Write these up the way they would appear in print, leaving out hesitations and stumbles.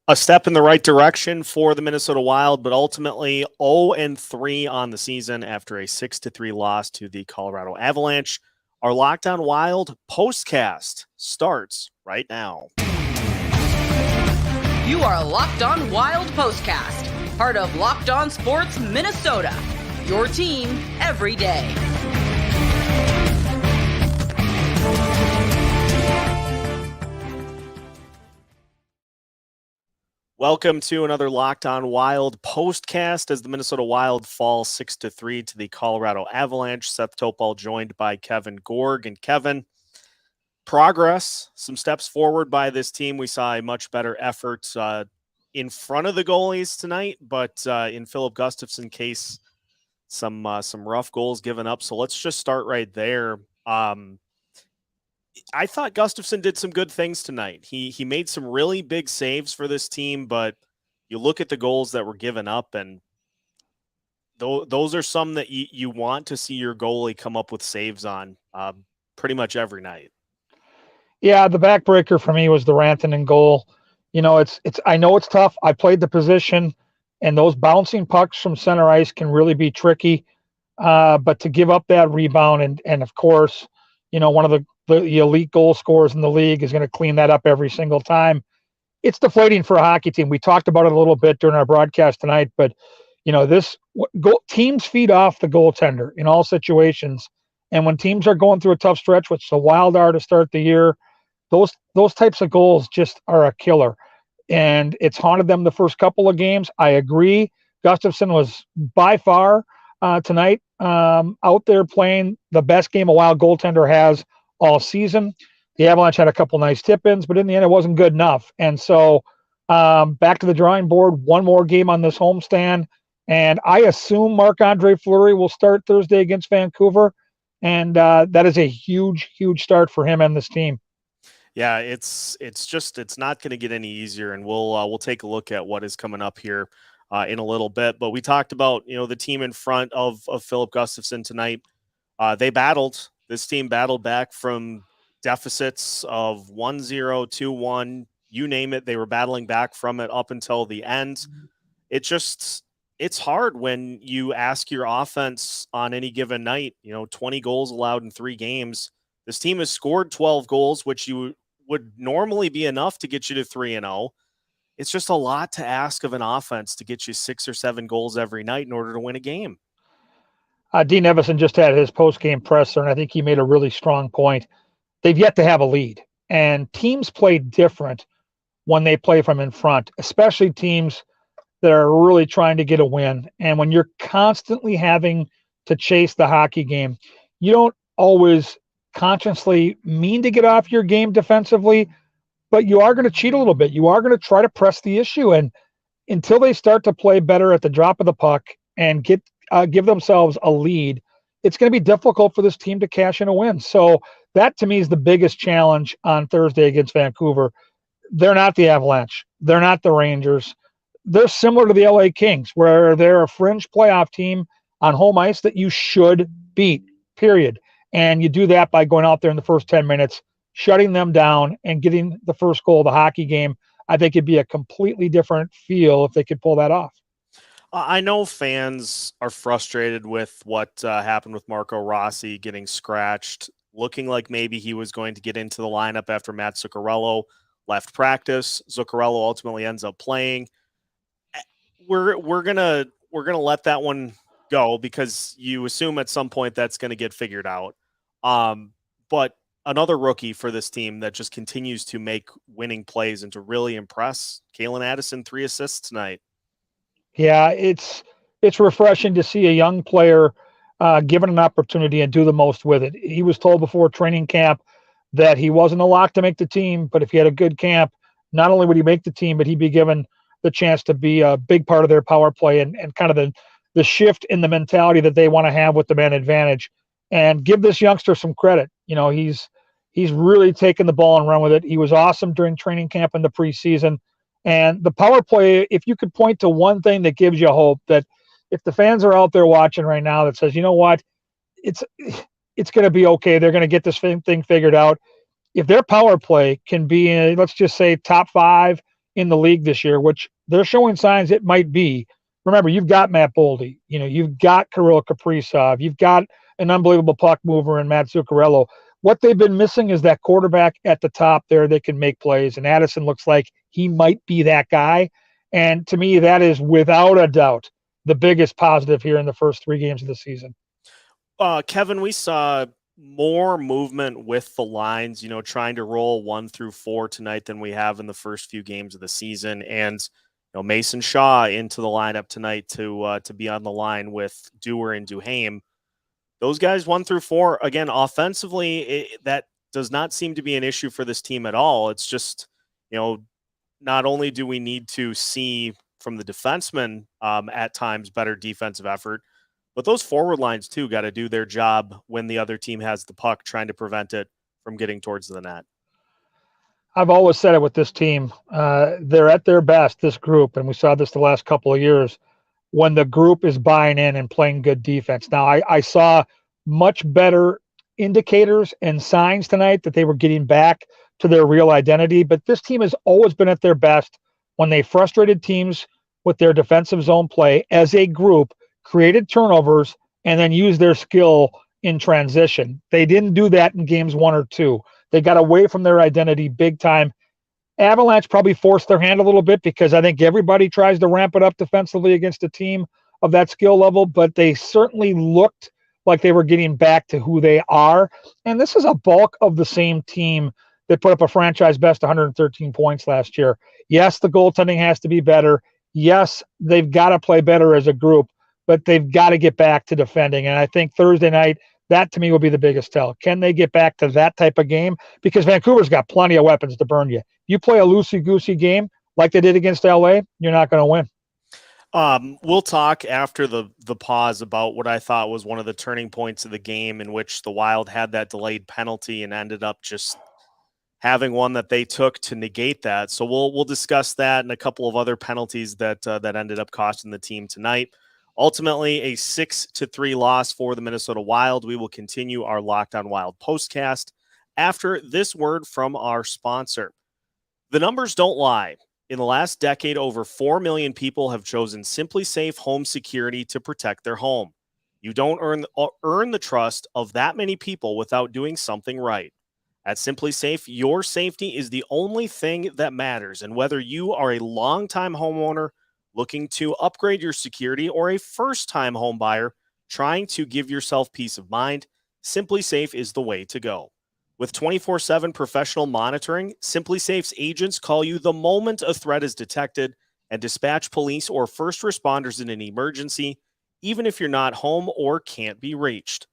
A step in the right direction for the Minnesota Wild, but ultimately 0-3 on the season after a 6-3 loss to the Colorado Avalanche. Our Locked On Wild postcast starts right now. You are Locked On Wild Postcast, part of Locked On Sports Minnesota, your team every day. Welcome to another Locked On Wild postcast as the Minnesota Wild fall 6-3 to the Colorado Avalanche. Seth Topal joined by Kevin Gorg. And Kevin, progress, some steps forward by this team. We saw a much better effort in front of the goalies tonight, but in Filip Gustavsson's case, some rough goals given up. So let's just start right there. I thought Gustavsson did some good things tonight. He made some really big saves for this team, but you look at the goals that were given up, and those are some that you want to see your goalie come up with saves on pretty much every night. Yeah, the backbreaker for me was the Rantanen goal. You know, it's I know it's tough. I played the position, and those bouncing pucks from center ice can really be tricky. But to give up that rebound, and of course, you know, one of the elite goal scorers in the league is going to clean that up every single time. It's deflating for a hockey team. We talked about it a little bit during our broadcast tonight, but you know, teams feed off the goaltender in all situations. And when teams are going through a tough stretch, which the Wild are to start the year, those types of goals just are a killer. And it's haunted them the first couple of games. I agree. Gustavsson was by far tonight out there playing the best game a Wild goaltender has all season. The Avalanche had a couple nice tip-ins, but in the end, it wasn't good enough. And so back to the drawing board, one more game on this homestand. And I assume Marc-Andre Fleury will start Thursday against Vancouver. And that is a huge, huge start for him and this team. Yeah, it's not going to get any easier. And we'll take a look at what is coming up here in a little bit. But we talked about, you know, the team in front of Filip Gustavsson tonight. They battled. This team battled back from deficits of 1-0, 2-1, you name it. They were battling back from it up until the end. It's hard when you ask your offense on any given night, you know, 20 goals allowed in 3 games. This team has scored 12 goals, which you would normally be enough to get you to 3-0. It's just a lot to ask of an offense to get you 6 or 7 goals every night in order to win a game. Dean Evason just had his post-game presser, and I think he made a really strong point. They've yet to have a lead, and teams play different when they play from in front, especially teams that are really trying to get a win. And when you're constantly having to chase the hockey game, you don't always consciously mean to get off your game defensively, but you are going to cheat a little bit. You are going to try to press the issue, and until they start to play better at the drop of the puck and give themselves a lead, it's going to be difficult for this team to cash in a win. So that, to me, is the biggest challenge on Thursday against Vancouver. They're not the Avalanche. They're not the Rangers. They're similar to the LA Kings, where they're a fringe playoff team on home ice that you should beat, period. And you do that by going out there in the first 10 minutes, shutting them down, and getting the first goal of the hockey game. I think it'd be a completely different feel if they could pull that off. I know fans are frustrated with what happened with Marco Rossi getting scratched, looking like maybe he was going to get into the lineup after Matt Zuccarello left practice. Zuccarello ultimately ends up playing. We're gonna let that one go because you assume at some point that's going to get figured out. But another rookie for this team that just continues to make winning plays and to really impress, Calen Addison, 3 assists tonight. Yeah, it's refreshing to see a young player given an opportunity and do the most with it. He was told before training camp that he wasn't a lock to make the team, but if he had a good camp, not only would he make the team, but he'd be given the chance to be a big part of their power play and kind of the shift in the mentality that they want to have with the man advantage. And give this youngster some credit. You know, he's really taken the ball and run with it. He was awesome during training camp in the preseason. And the power play, if you could point to one thing that gives you hope, that if the fans are out there watching right now that says, you know what, it's going to be okay. They're going to get this thing figured out. If their power play can be, let's just say, top 5 in the league this year, which they're showing signs it might be. Remember, you've got Matt Boldy, you've got Kirill Kaprizov, you've got an unbelievable puck mover in Matt Zuccarello. What they've been missing is that quarterback at the top there that can make plays, and Addison looks like he might be that guy. And to me, that is without a doubt the biggest positive here in the first 3 games of the season. Kevin, we saw more movement with the lines, trying to roll 1 through 4 tonight than we have in the first few games of the season. And Mason Shaw into the lineup tonight to be on the line with Dewar and Duhaime. Those guys 1 through 4, again, offensively, that does not seem to be an issue for this team at all. It's just, not only do we need to see from the defensemen at times better defensive effort, but those forward lines too got to do their job when the other team has the puck, trying to prevent it from getting towards the net. I've always said it with this team. They're at their best, this group, and we saw this the last couple of years, when the group is buying in and playing good defense. Now, I saw much better indicators and signs tonight that they were getting back to their real identity, but this team has always been at their best when they frustrated teams with their defensive zone play as a group, created turnovers, and then used their skill in transition. They didn't do that in games 1 or 2. They got away from their identity big time. Avalanche probably forced their hand a little bit because I think everybody tries to ramp it up defensively against a team of that skill level, but they certainly looked like they were getting back to who they are. And this is a bulk of the same team that put up a franchise best 113 points last year. Yes, the goaltending has to be better. Yes, they've got to play better as a group, but they've got to get back to defending. And I think Thursday night, that to me will be the biggest tell. Can they get back to that type of game? Because Vancouver's got plenty of weapons to burn you. You play a loosey-goosey game like they did against LA, you're not going to win. We'll talk after the pause about what I thought was one of the turning points of the game, in which the Wild had that delayed penalty and ended up just having one that they took to negate that. So we'll discuss that and a couple of other penalties that ended up costing the team tonight. Ultimately, a 6-3 loss for the Minnesota Wild. We will continue our Locked On Wild postcast after this word from our sponsor. The numbers don't lie. In the last decade, over 4 million people have chosen Simply Safe Home Security to protect their home. You don't earn the trust of that many people without doing something right. At Simply Safe, your safety is the only thing that matters. And whether you are a longtime homeowner looking to upgrade your security or a first-time home buyer trying to give yourself peace of mind, Simply Safe is the way to go. With 24/7 professional monitoring, Simply Safe's agents call you the moment a threat is detected and dispatch police or first responders in an emergency, even if you're not home or can't be reached.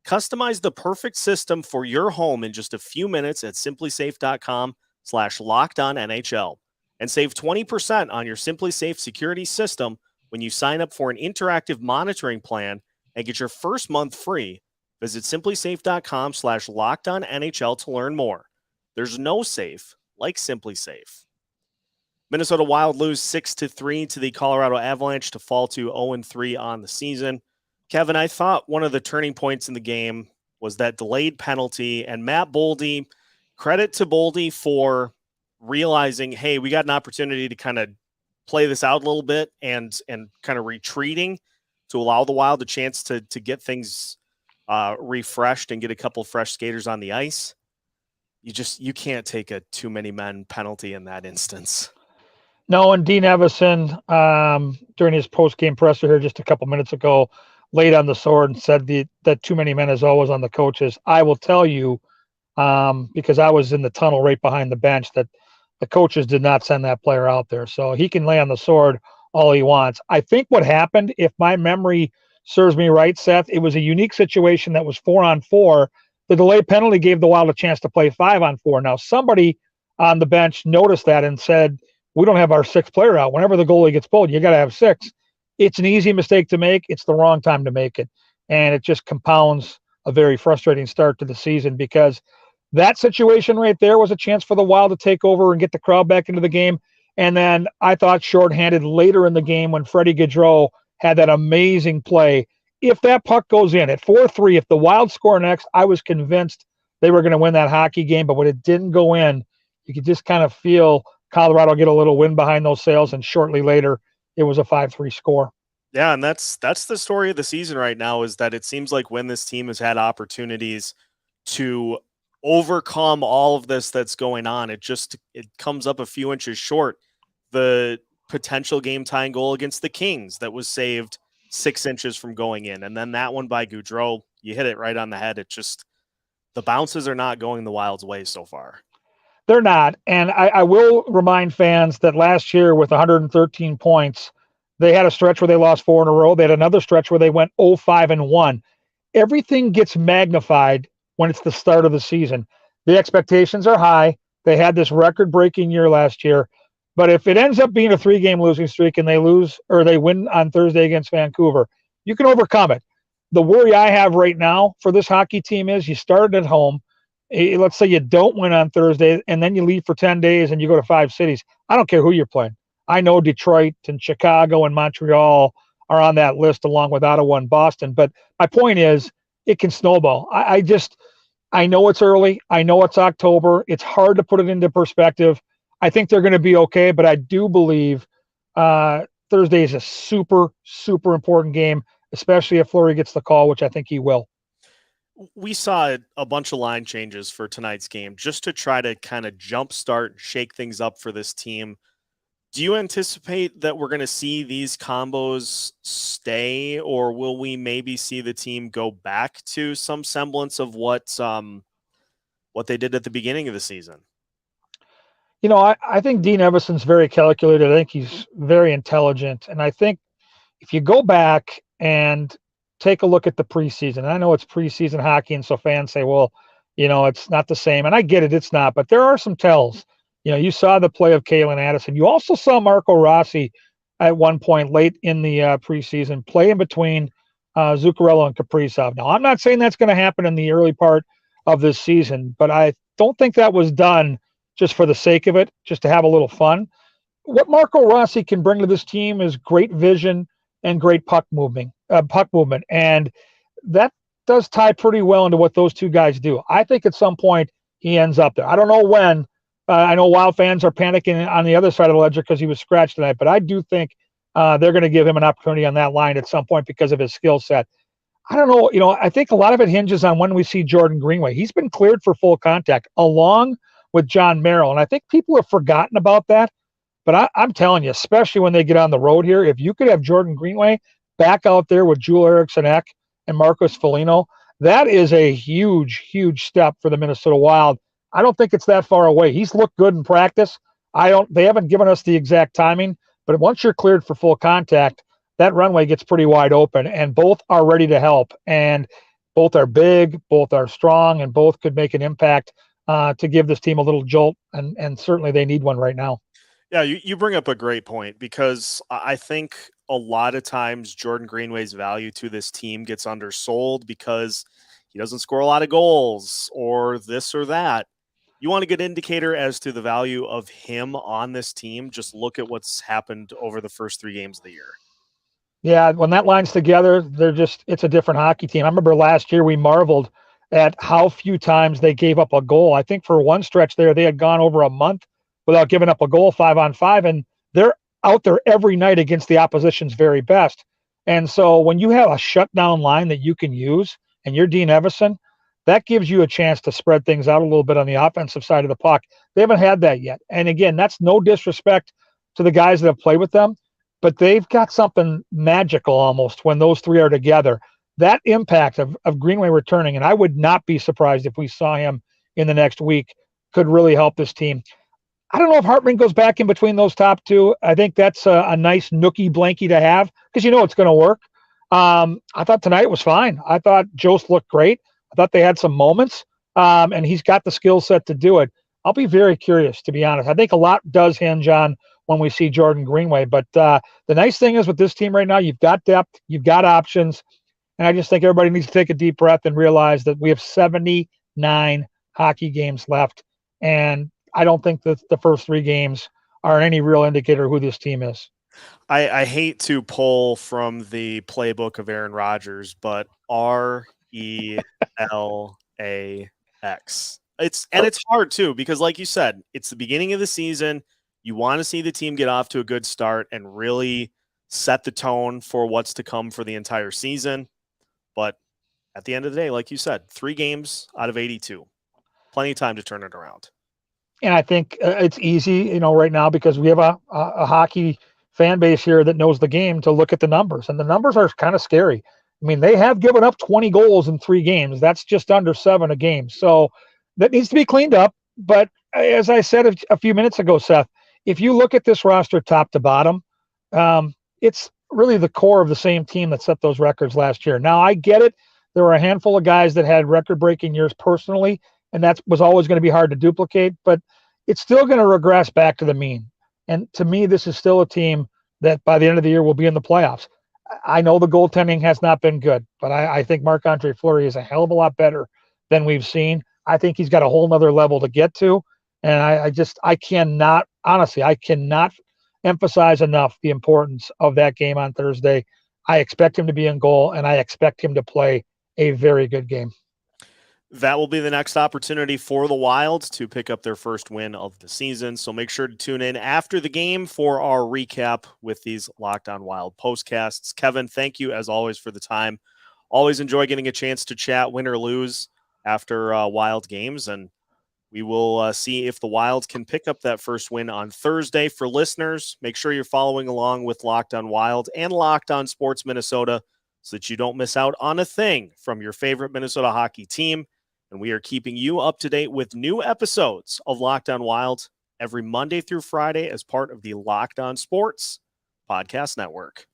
Customize the perfect system for your home in just a few minutes at simplysafe.com/lockedonnhl and save 20% on your Simply Safe security system when you sign up for an interactive monitoring plan and get your first month free. Visit simplysafe.com/lockedonnhl to learn more. There's no safe like Simply Safe. Minnesota Wild lose 6-3 to the Colorado Avalanche to fall to 0-3 on the season. Kevin, I thought one of the turning points in the game was that delayed penalty, and Matt Boldy, credit to Boldy for realizing, hey, we got an opportunity to kind of play this out a little bit and kind of retreating to allow the Wild a chance to get things refreshed and get a couple fresh skaters on the ice. You can't take a too many men penalty in that instance. No, and Dean Evison, during his post-game presser here just a couple minutes ago, laid on the sword and said that too many men is always on the coaches. I will tell you, because I was in the tunnel right behind the bench, that the coaches did not send that player out there. So he can lay on the sword all he wants. I think what happened, if my memory serves me right, Seth, it was a unique situation that was 4-on-4. The delay penalty gave the Wild a chance to play 5-on-4. Now, somebody on the bench noticed that and said, we don't have our sixth player out. Whenever the goalie gets pulled, you got to have 6. It's an easy mistake to make. It's the wrong time to make it. And it just compounds a very frustrating start to the season, because that situation right there was a chance for the Wild to take over and get the crowd back into the game. And then I thought shorthanded later in the game when Freddie Gaudreau had that amazing play. If that puck goes in at 4-3, if the Wild score next, I was convinced they were going to win that hockey game. But when it didn't go in, you could just kind of feel Colorado get a little wind behind those sails, and shortly later, it was a 5-3 score. Yeah, and that's the story of the season right now, is that it seems like when this team has had opportunities to overcome all of this that's going on, it comes up a few inches short. The potential game tying goal against the Kings that was saved 6 inches from going in, and then that one by Gaudreau, you hit it right on the head. It just, the bounces are not going the Wild's way so far. They're not. And I will remind fans that last year with 113 points, they had a stretch where they lost 4 in a row. They had another stretch where they went 0-5-1. Everything gets magnified when it's the start of the season. The expectations are high. They had this record-breaking year last year. But if it ends up being a 3-game losing streak and they lose or they win on Thursday against Vancouver, you can overcome it. The worry I have right now for this hockey team is you started at home. Let's say you don't win on Thursday and then you leave for 10 days and you go to 5 cities. I don't care who you're playing. I know Detroit and Chicago and Montreal are on that list along with Ottawa and Boston. But my point is it can snowball. I know it's early. I know it's October. It's hard to put it into perspective. I think they're going to be okay, but I do believe Thursday is a super, super important game, especially if Fleury gets the call, which I think he will. We saw a bunch of line changes for tonight's game just to try to kind of jumpstart, shake things up for this team. Do you anticipate that we're going to see these combos stay, or will we maybe see the team go back to some semblance of what they did at the beginning of the season? You know, I think Dean Evason's very calculated. I think he's very intelligent. And I think if you go back and take a look at the preseason, I know it's preseason hockey, and so fans say, well, you know, it's not the same. And I get it, it's not. But there are some tells. You know, you saw the play of Calen Addison. You also saw Marco Rossi at one point late in the preseason play in between Zuccarello and Kaprizov. Now, I'm not saying that's going to happen in the early part of this season, but I don't think that was done just for the sake of it, just to have a little fun. What Marco Rossi can bring to this team is great vision and great puck movement. And that does tie pretty well into what those two guys do. I think at some point he ends up there. I don't know when. I know Wild fans are panicking on the other side of the ledger because he was scratched tonight, but I do think they're going to give him an opportunity on that line at some point because of his skill set. I don't know. You know, I think a lot of it hinges on when we see Jordan Greenway. He's been cleared for full contact along with John Merrill, and I think people have forgotten about that. But I'm telling you, especially when they get on the road here, if you could have Jordan Greenway back out there with Joel Eriksson-Ek and Marcus Foligno, that is a huge, huge step for the Minnesota Wild. I don't think it's that far away. He's looked good in practice. They haven't given us the exact timing, but once you're cleared for full contact, that runway gets pretty wide open, and both are ready to help. And both are big, both are strong, and both could make an impact to give this team a little jolt. And certainly they need one right now. Yeah, you bring up a great point, because I think a lot of times Jordan Greenway's value to this team gets undersold because he doesn't score a lot of goals or this or that. You want a good indicator as to the value of him on this team, just look at what's happened over the first 3 games of the year. Yeah, when that line's together, it's a different hockey team. I remember last year we marveled at how few times they gave up a goal. I think for one stretch there, they had gone over a month without giving up a goal 5-on-5, and they're out there every night against the opposition's very best. And so when you have a shutdown line that you can use, and you're Dean Evason, that gives you a chance to spread things out a little bit on the offensive side of the puck. They haven't had that yet. And again, that's no disrespect to the guys that have played with them, but they've got something magical almost when those three are together. That impact of Greenway returning, and I would not be surprised if we saw him in the next week, could really help this team. I don't know if Hartman goes back in between those top two. I think that's a nice nookie blankie to have because you know it's going to work. I thought tonight was fine. I thought Jost looked great. I thought they had some moments, and he's got the skill set to do it. I'll be very curious, to be honest. I think a lot does hinge on when we see Jordan Greenway. But the nice thing is with this team right now, you've got depth, you've got options, and I just think everybody needs to take a deep breath and realize that we have 79 hockey games left, and I don't think that the first 3 games are any real indicator of who this team is. I hate to pull from the playbook of Aaron Rodgers, but RELAX. It's hard too, because like you said, it's the beginning of the season. You want to see the team get off to a good start and really set the tone for what's to come for the entire season. But at the end of the day, like you said, 3 games out of 82. Plenty of time to turn it around. And I think it's easy, right now because we have a hockey fan base here that knows the game to look at the numbers. And the numbers are kind of scary. I mean, they have given up 20 goals in 3 games. That's just under 7 a game. So that needs to be cleaned up. But as I said a few minutes ago, Seth, if you look at this roster top to bottom, it's really the core of the same team that set those records last year. Now, I get it. There were a handful of guys that had record-breaking years personally, and that was always going to be hard to duplicate, but it's still going to regress back to the mean. And to me, this is still a team that by the end of the year will be in the playoffs. I know the goaltending has not been good, but I think Marc-Andre Fleury is a hell of a lot better than we've seen. I think he's got a whole nother level to get to. And I cannot emphasize enough the importance of that game on Thursday. I expect him to be in goal, and I expect him to play a very good game. That will be the next opportunity for the Wild to pick up their first win of the season. So make sure to tune in after the game for our recap with these Locked On Wild postcasts. Kevin, thank you as always for the time. Always enjoy getting a chance to chat, win or lose, after Wild games. And we will see if the Wild can pick up that first win on Thursday. For listeners, make sure you're following along with Locked On Wild and Locked On Sports Minnesota so that you don't miss out on a thing from your favorite Minnesota hockey team. And we are keeping you up to date with new episodes of Locked On Wild every Monday through Friday as part of the Locked On Sports Podcast Network.